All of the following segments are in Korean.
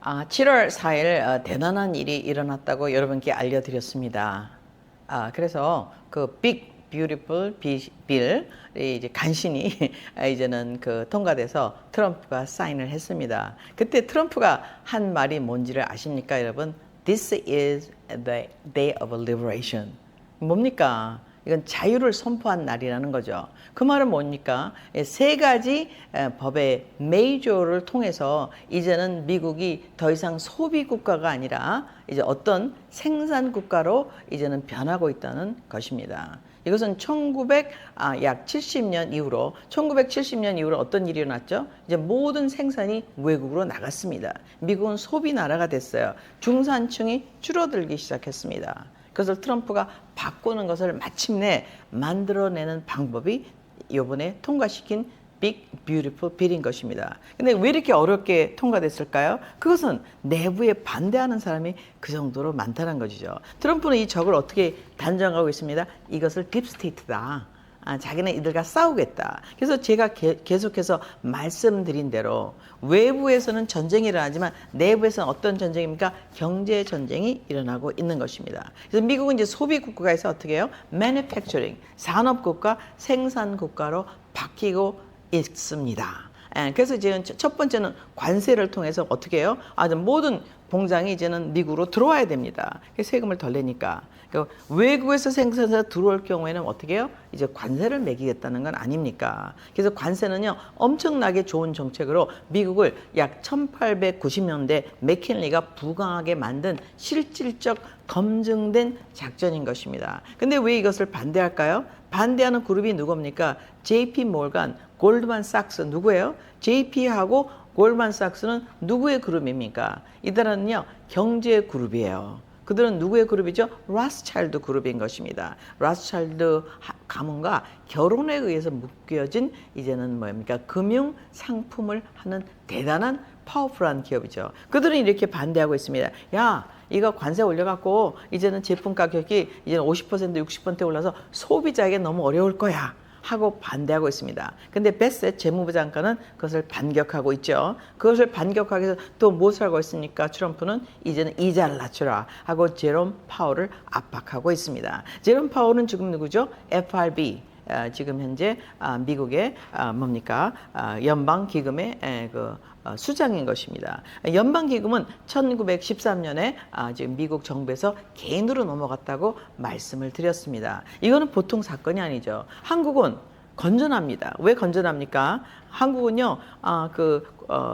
7월 4일 대단한 일이 일어났다고 여러분께 알려드렸습니다. 그래서 그 빅 뷰티풀 빌이 이제 간신히 이제는 그 통과돼서 트럼프가 사인을 했습니다. 그때 트럼프가 한 말이 뭔지를 아십니까, 여러분? This is the day of liberation. 뭡니까? 이건 자유를 선포한 날이라는 거죠. 그 말은 뭡니까? 세 가지 법의 메이저를 통해서 이제는 미국이 더 이상 소비 국가가 아니라 이제 어떤 생산 국가로 이제는 변하고 있다는 것입니다. 이것은 약 70년 이후로 1970년 이후로 어떤 일이 일어났죠? 이제 모든 생산이 외국으로 나갔습니다. 미국은 소비 나라가 됐어요. 중산층이 줄어들기 시작했습니다. 그것을 트럼프가 바꾸는 것을 마침내 만들어내는 방법이 이번에 통과시킨 빅 뷰티풀 빌인 것입니다. 근데 왜 이렇게 어렵게 통과됐을까요? 그것은 내부에 반대하는 사람이 그 정도로 많다는 것이죠. 트럼프는 이 적을 어떻게 단정하고 있습니다. 이것을 딥스테이트다. 자기는 이들과 싸우겠다. 그래서 제가 계속해서 말씀드린 대로 외부에서는 전쟁이 일어나지만 내부에서는 어떤 전쟁입니까? 경제 전쟁이 일어나고 있는 것입니다. 그래서 미국은 이제 소비 국가에서 어떻게 해요? Manufacturing, 산업 국가, 생산 국가로 바뀌고 있습니다. 그래서 이제 첫 번째는 관세를 통해서 어떻게 해요? 모든 공장이 이제는 미국으로 들어와야 됩니다. 세금을 덜 내니까. 그러니까 외국에서 생산해서 들어올 경우에는 어떻게 해요? 이제 관세를 매기겠다는 건 아닙니까? 그래서 관세는요, 엄청나게 좋은 정책으로 미국을 약 1890년대 맥킨리가 부강하게 만든 실질적 검증된 작전인 것입니다. 근데 왜 이것을 반대할까요? 반대하는 그룹이 누굽니까? JP 모건, 골드만삭스 누구예요? JP하고 골드만삭스는 누구의 그룹입니까? 이들은요, 경제 그룹이에요. 그들은 누구의 그룹이죠? 로스차일드 그룹인 것입니다. 로스차일드 가문과 결혼에 의해서 묶여진 이제는 뭡니까? 금융 상품을 하는 대단한 파워풀한 기업이죠. 그들은 이렇게 반대하고 있습니다. 야, 이거 관세 올려갖고 이제는 제품 가격이 이제는 50% 60% 올라서 소비자에게 너무 어려울 거야 하고 반대하고 있습니다. 근데 베셋 재무부 장관은 그것을 반격하고 있죠. 그것을 반격하기 위해서 또 무엇을 하고 있습니까? 트럼프는 이제는 이자를 낮추라 하고 제롬 파월을 압박하고 있습니다. 제롬 파월은 지금 누구죠? FRB. 지금 현재 미국의 뭡니까? 연방기금의 수장인 것입니다. 연방기금은 1913년에 지금 미국 정부에서 개인으로 넘어갔다고 말씀을 드렸습니다. 이거는 보통 사건이 아니죠. 한국은 건전합니다. 왜 건전합니까? 한국은요,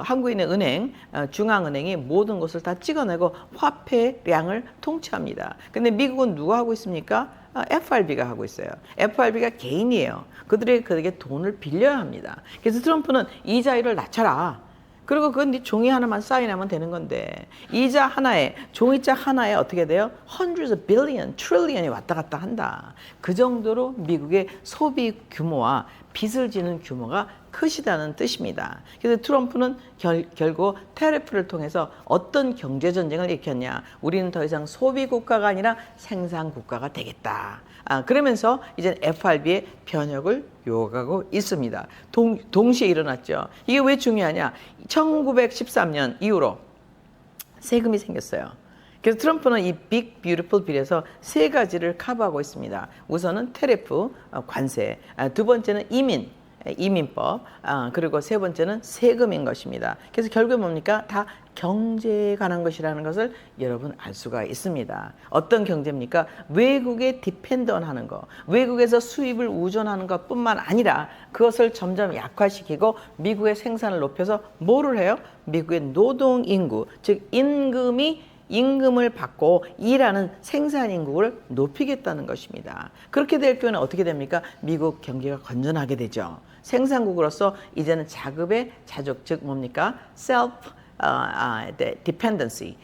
한국인의 은행, 중앙은행이 모든 것을 다 찍어내고 화폐량을 통치합니다. 근데 미국은 누가 하고 있습니까? FRB가 하고 있어요. FRB가 개인이에요. 그들에게 돈을 빌려야 합니다. 그래서 트럼프는 이자율을 낮춰라. 그리고 그건 네 종이 하나만 사인하면 되는 건데 이자 하나에 종이자 하나에 어떻게 돼요? hundreds of billion, trillion이 왔다 갔다 한다. 그 정도로 미국의 소비 규모와 빚을 지는 규모가 크시다는 뜻입니다. 그래서 트럼프는 결국 테리프를 통해서 어떤 경제 전쟁을 일으켰냐? 우리는 더 이상 소비 국가가 아니라 생산 국가가 되겠다. 그러면서 이제 FRB의 변혁을 요구하고 있습니다. 동시에 일어났죠. 이게 왜 중요하냐? 1913년 이후로 세금이 생겼어요. 그래서 트럼프는 이 빅 뷰티풀 빌에서 세 가지를 커버하고 있습니다. 우선은 테리프, 관세, 두 번째는 이민법, 그리고 세 번째는 세금인 것입니다. 그래서 결국에 뭡니까? 다 경제에 관한 것이라는 것을 여러분 알 수가 있습니다. 어떤 경제입니까? 외국에 디펜던하는 거, 외국에서 수입을 의존하는 것뿐만 아니라 그것을 점점 약화시키고 미국의 생산을 높여서 뭐를 해요? 미국의 노동 인구, 즉 임금을 받고 일하는 생산 인구를 높이겠다는 것입니다. 그렇게 될 경우는 어떻게 됩니까? 미국 경제가 건전하게 되죠. 생산국으로서 이제는 자급의 자족, 즉 뭡니까? self dependency,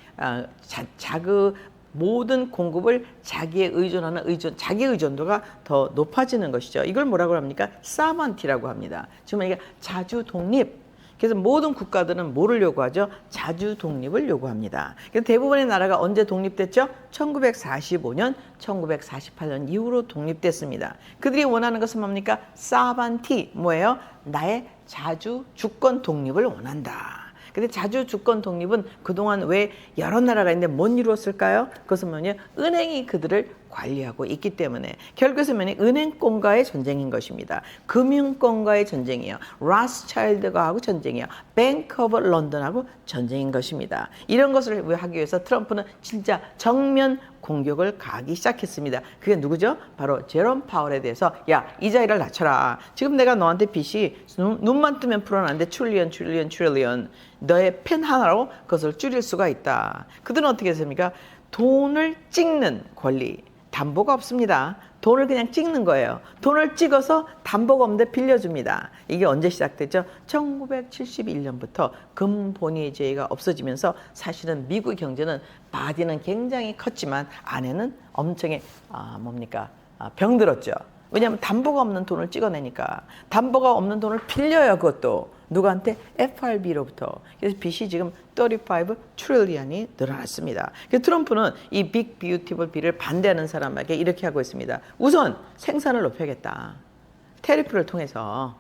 모든 공급을 자기에 의존하는 자기 의존도가 더 높아지는 것이죠. 이걸 뭐라고 합니까? 사먼티라고 합니다. 지금 이게 자주 독립. 그래서 모든 국가들은 뭐를 요구하죠? 자주 독립을 요구합니다. 그래서 대부분의 나라가 언제 독립됐죠? 1945년, 1948년 이후로 독립됐습니다. 그들이 원하는 것은 뭡니까? 사반티, 뭐예요? 나의 자주 주권 독립을 원한다. 근데 자주 주권 독립은 그동안 왜 여러 나라가 있는데 못 이루었을까요? 그것은 뭐냐? 은행이 그들을 관리하고 있기 때문에 결국에서 뭐냐? 은행권과의 전쟁인 것입니다. 금융권과의 전쟁이에요. 로스차일드하고 전쟁이에요. 뱅크 오브 런던하고 전쟁인 것입니다. 이런 것을 하기 위해서 트럼프는 진짜 정면 공격을 가기 시작했습니다. 그게 누구죠? 바로 제롬 파월에 대해서 야, 이자율을 낮춰라. 지금 내가 너한테 빚이 눈만 뜨면 풀어놨는데 트릴리언 너의 펜 하나로 그것을 줄일 수가 있다. 그들은 어떻게 했습니까? 돈을 찍는 권리, 담보가 없습니다. 돈을 그냥 찍는 거예요. 돈을 찍어서 담보가 없는데 빌려줍니다. 이게 언제 시작됐죠? 1971년부터 금본위제가 없어지면서 사실은 미국 경제는 바디는 굉장히 컸지만 안에는 엄청나게 병들었죠. 왜냐하면 담보가 없는 돈을 찍어내니까. 담보가 없는 돈을 빌려요. 그것도 누구한테? FRB로부터. 그래서 빚이 지금 35 트릴리언이 늘어났습니다. 그래서 트럼프는 이 빅 뷰티풀 빌을 반대하는 사람에게 이렇게 하고 있습니다. 우선 생산을 높여야겠다. 테리프를 통해서.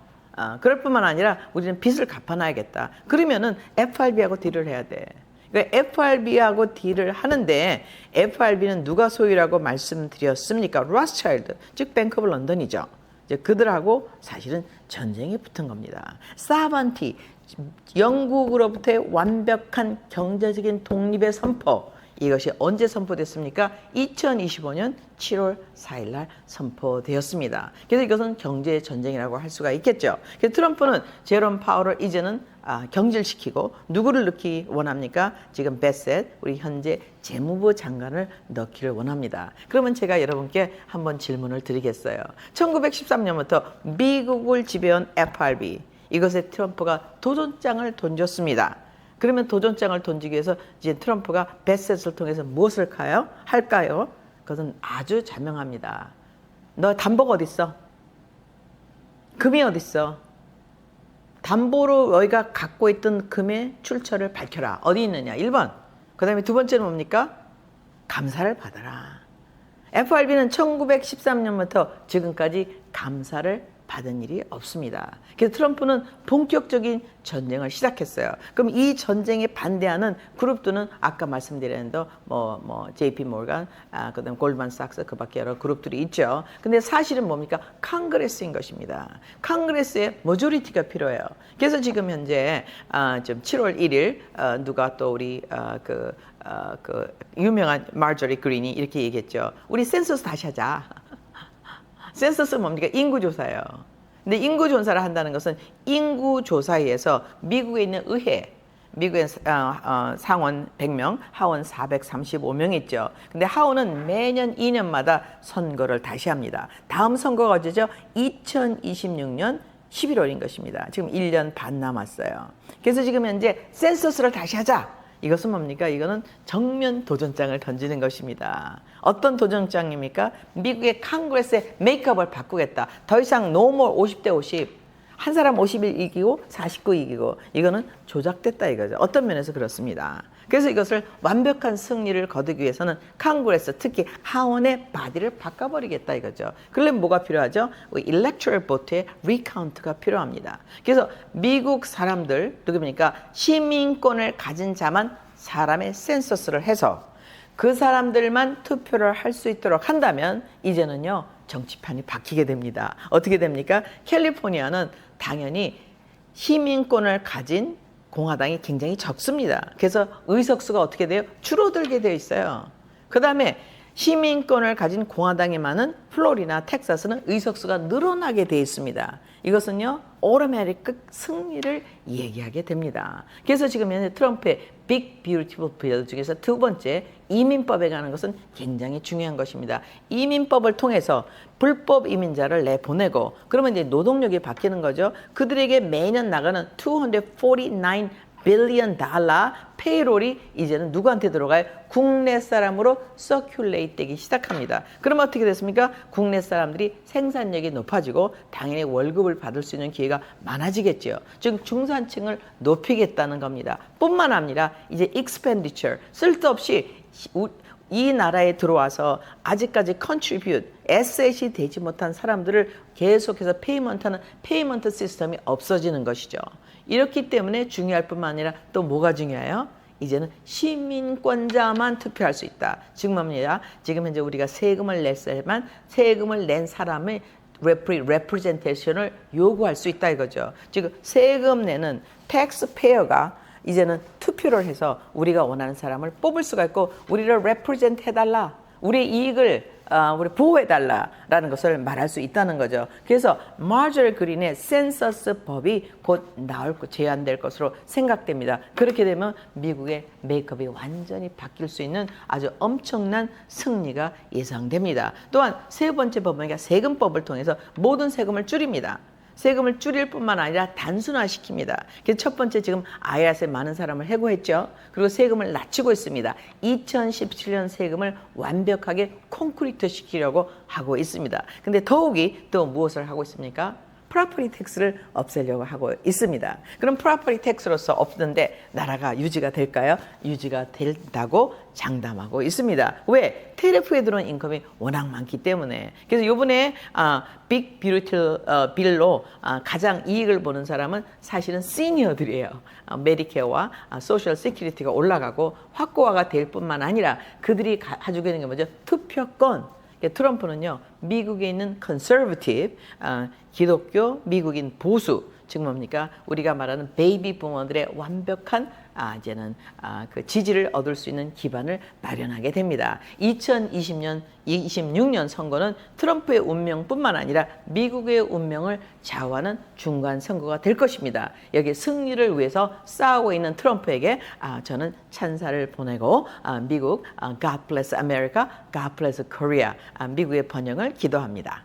그럴 뿐만 아니라 우리는 빚을 갚아놔야겠다. 그러면은 FRB하고 딜을 해야 돼. 그러니까 FRB하고 딜을 하는데 FRB는 누가 소유라고 말씀드렸습니까? 로스차일드, 즉 뱅크 오브 런던이죠. 이제 그들하고 사실은 전쟁이 붙은 겁니다. 사반티, 영국으로부터의 완벽한 경제적인 독립의 선포. 이것이 언제 선포됐습니까? 2025년 7월 4일 날 선포되었습니다. 그래서 이것은 경제 전쟁이라고 할 수가 있겠죠. 그래서 트럼프는 제롬 파월을 이제는 경질시키고 누구를 넣기 원합니까? 지금 베셋, 우리 현재 재무부 장관을 넣기를 원합니다. 그러면 제가 여러분께 한번 질문을 드리겠어요. 1913년부터 미국을 지배한 FRB, 이것에 트럼프가 도전장을 던졌습니다. 그러면 도전장을 던지기 위해서 이제 트럼프가 베셋을 통해서 무엇을 할까요? 그것은 아주 자명합니다. 너 담보가 어디 있어? 금이 어디 있어? 담보로 너희가 갖고 있던 금의 출처를 밝혀라. 어디 있느냐? 1번. 그 다음에 두 번째는 뭡니까? 감사를 받아라. FRB는 1913년부터 지금까지 감사를 받은 일이 없습니다. 그래서 트럼프는 본격적인 전쟁을 시작했어요. 그럼 이 전쟁에 반대하는 그룹들은 아까 말씀드린 JP 모건, 그다음 골드만삭스, 그밖에 여러 그룹들이 있죠. 근데 사실은 뭡니까? 컨그레스인 것입니다. 컨그레스의 머조리티가 필요해요. 그래서 지금 현재 지금 7월 1일 누가 또 우리 유명한 마저리 그린이 이렇게 얘기했죠. 우리 센서스 다시 하자. 센서스는 뭡니까? 인구조사예요. 근데 인구조사를 한다는 것은 인구조사에서 미국에 있는 의회, 미국의 상원 100명, 하원 435명 있죠. 근데 하원은 매년 2년마다 선거를 다시 합니다. 다음 선거가 언제죠? 2026년 11월인 것입니다. 지금 1년 반 남았어요. 그래서 지금 현재 센서스를 다시 하자. 이것은 뭡니까? 이거는 정면 도전장을 던지는 것입니다. 어떤 도전장입니까? 미국의 컨그레스의 메이크업을 바꾸겠다. 더 이상 노멀 50대 50. 한 사람 50일 이기고 49 이기고. 이거는 조작됐다 이거죠. 어떤 면에서 그렇습니다. 그래서 이것을 완벽한 승리를 거두기 위해서는 컨그레스, 특히 하원의 바디를 바꿔버리겠다 이거죠. 그러려면 뭐가 필요하죠? 일렉토럴 보트의 리카운트가 필요합니다. 그래서 미국 사람들, 누굽니까? 시민권을 가진 자만 사람의 센서스를 해서 그 사람들만 투표를 할 수 있도록 한다면 이제는요, 정치판이 바뀌게 됩니다. 어떻게 됩니까? 캘리포니아는 당연히 시민권을 가진 공화당이 굉장히 적습니다. 그래서 의석수가 어떻게 돼요? 줄어들게 되어 있어요. 그 다음에 시민권을 가진 공화당이 많은 플로리나, 텍사스는 의석수가 늘어나게 되어 있습니다. 이것은요, 오토매틱 승리를 얘기하게 됩니다. 그래서 지금 현재 트럼프의 빅 뷰티풀 빌 중에서 두 번째 이민법에 관한 것은 굉장히 중요한 것입니다. 이민법을 통해서 불법 이민자를 내보내고 그러면 이제 노동력이 바뀌는 거죠. 그들에게 매년 나가는 249 빌리언 달러 페이롤이 이제는 누구한테 들어가요? 국내 사람으로 서큘레이트 되기 시작합니다. 그러면 어떻게 됐습니까? 국내 사람들이 생산력이 높아지고 당연히 월급을 받을 수 있는 기회가 많아지겠죠. 즉 중산층을 높이겠다는 겁니다. 뿐만 아니라 이제 expenditure, 쓸데없이 이 나라에 들어와서 아직까지 contribute, 에셋이 되지 못한 사람들을 계속해서 페이먼트하는 페이먼트 시스템이 없어지는 것이죠. 이렇기 때문에 중요할 뿐만 아니라 또 뭐가 중요해요? 이제는 시민권자만 투표할 수 있다. 지금 뭡니다. 지금 현재 우리가 세금을 냈어야만 세금을 낸 사람의 representation을 요구할 수 있다 이거죠. 지금 세금 내는 taxpayer가 이제는 투표를 해서 우리가 원하는 사람을 뽑을 수가 있고 우리를 represent 해달라. 우리의 이익을 우리 보호해달라라는 것을 말할 수 있다는 거죠. 그래서 마셜 그린의 센서스 법이 곧 제안될 것으로 생각됩니다. 그렇게 되면 미국의 메이크업이 완전히 바뀔 수 있는 아주 엄청난 승리가 예상됩니다. 또한 세 번째 법은 세금법을 통해서 모든 세금을 줄입니다. 세금을 줄일 뿐만 아니라 단순화시킵니다. 그래서 첫 번째 지금 IRS에 많은 사람을 해고했죠. 그리고 세금을 낮추고 있습니다. 2017년 세금을 완벽하게 콘크리트 시키려고 하고 있습니다. 근데 더욱이 또 무엇을 하고 있습니까? 프로퍼티 텍스를 없애려고 하고 있습니다. 그럼 프로퍼티 텍스로서 없는데 나라가 유지가 될까요? 유지가 된다고 장담하고 있습니다. 왜? 테레프에 들어온 인컴이 워낙 많기 때문에. 그래서 이번에 빅 뷰티풀 빌로 가장 이익을 보는 사람은 사실은 시니어들이에요. 메디케어와 소셜 시큐리티가 올라가고 확고화가 될 뿐만 아니라 그들이 가지고 있는 게 뭐죠? 투표권. 트럼프는요, 미국에 있는 컨서버티브, 기독교, 미국인 보수, 즉 뭡니까? 우리가 말하는 베이비 부모들의 완벽한 이제는 그 지지를 얻을 수 있는 기반을 마련하게 됩니다. 2020년, 26년 선거는 트럼프의 운명뿐만 아니라 미국의 운명을 좌우하는 중간 선거가 될 것입니다. 여기 승리를 위해서 싸우고 있는 트럼프에게 저는 찬사를 보내고 미국 God bless America, God bless Korea, 미국의 번영을 기도합니다.